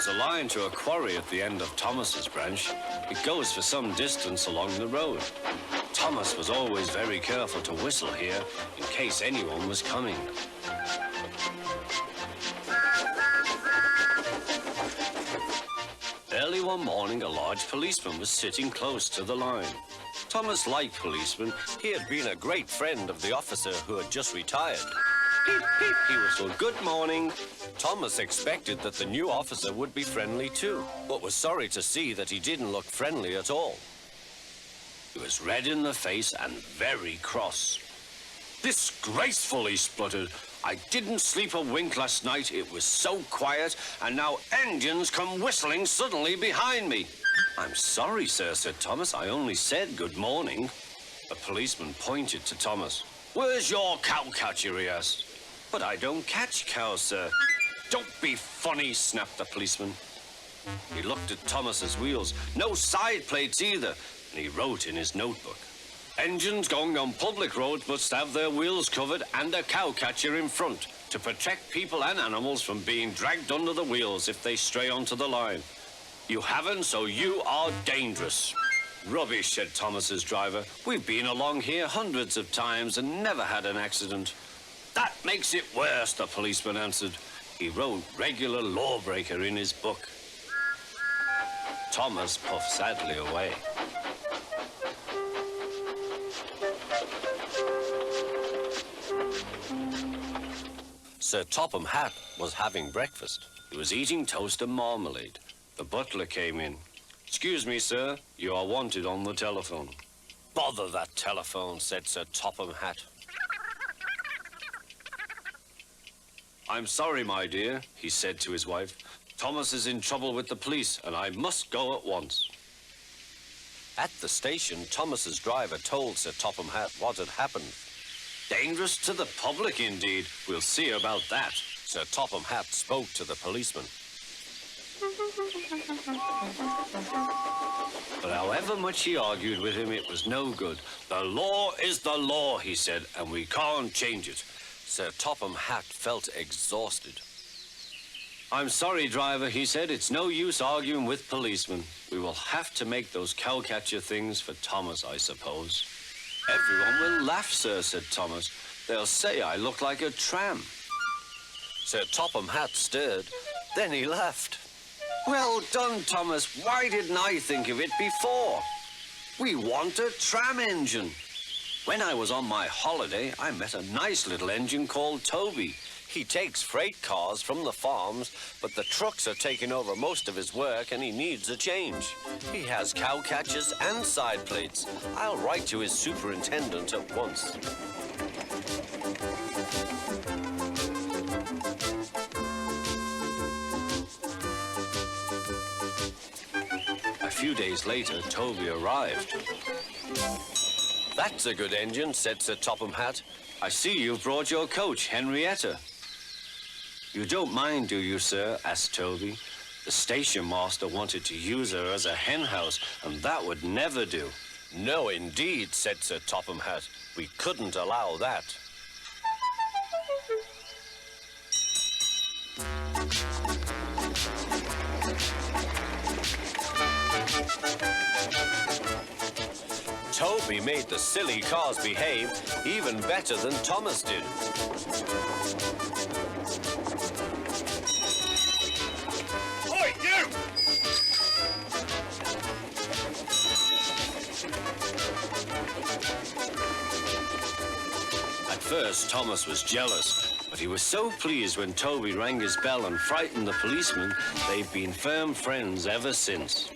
There's a line to a quarry at the end of Thomas's branch. It goes for some distance along the road. Thomas was always very careful to whistle here in case anyone was coming. Early one morning, a large policeman was sitting close to the line. Thomas liked policemen. He had been a great friend of the officer who had just retired. Peep, peep, he whistled, "Good morning." Thomas expected that the new officer would be friendly too, but was sorry to see that he didn't look friendly at all. He was red in the face and very cross. "Disgraceful," he spluttered. "I didn't sleep a wink last night. It was so quiet, and now engines come whistling suddenly behind me." "I'm sorry, sir," said Thomas. "I only said good morning." The policeman pointed to Thomas. "Where's your cowcatcher?" he asked. "But I don't catch cows, sir." "Don't be funny," snapped the policeman. He looked at Thomas's wheels. No side plates either, and he wrote in his notebook, "Engines going on public roads must have their wheels covered and a cowcatcher in front to protect people and animals from being dragged under the wheels if they stray onto the line. You haven't, so you are dangerous." "Rubbish," said Thomas's driver. "We've been along here hundreds of times and never had an accident." "That makes it worse," the policeman answered. He wrote "regular lawbreaker" in his book. Thomas puffed sadly away. Sir Topham Hatt was having breakfast. He was eating toast and marmalade. The butler came in. "Excuse me, sir, you are wanted on the telephone." "Bother that telephone," said Sir Topham Hatt. "I'm sorry, my dear," he said to his wife. "Thomas is in trouble with the police, and I must go at once." At the station, Thomas's driver told Sir Topham Hatt what had happened. "Dangerous to the public, indeed. We'll see about that." Sir Topham Hatt spoke to the policeman. But however much he argued with him, it was no good. "The law is the law," he said, "and we can't change it." Sir Topham Hatt felt exhausted. "I'm sorry, driver," he said. "It's no use arguing with policemen. We will have to make those cowcatcher things for Thomas, I suppose." "Everyone will laugh, sir," said Thomas. "They'll say I look like a tram." Sir Topham Hatt stared. Then he laughed. "Well done, Thomas. Why didn't I think of it before? We want a tram engine. When I was on my holiday, I met a nice little engine called Toby. He takes freight cars from the farms, but the trucks are taking over most of his work and he needs a change. He has cowcatchers and side plates. I'll write to his superintendent at once." A few days later, Toby arrived. "That's a good engine," said Sir Topham Hatt. "I see you've brought your coach, Henrietta." "You don't mind, do you, sir?" asked Toby. "The station master wanted to use her as a hen house, and that would never do." "No, indeed," said Sir Topham Hatt. "We couldn't allow that." Toby made the silly cars behave even better than Thomas did. Oi, you! At first, Thomas was jealous, but he was so pleased when Toby rang his bell and frightened the policeman, they've been firm friends ever since.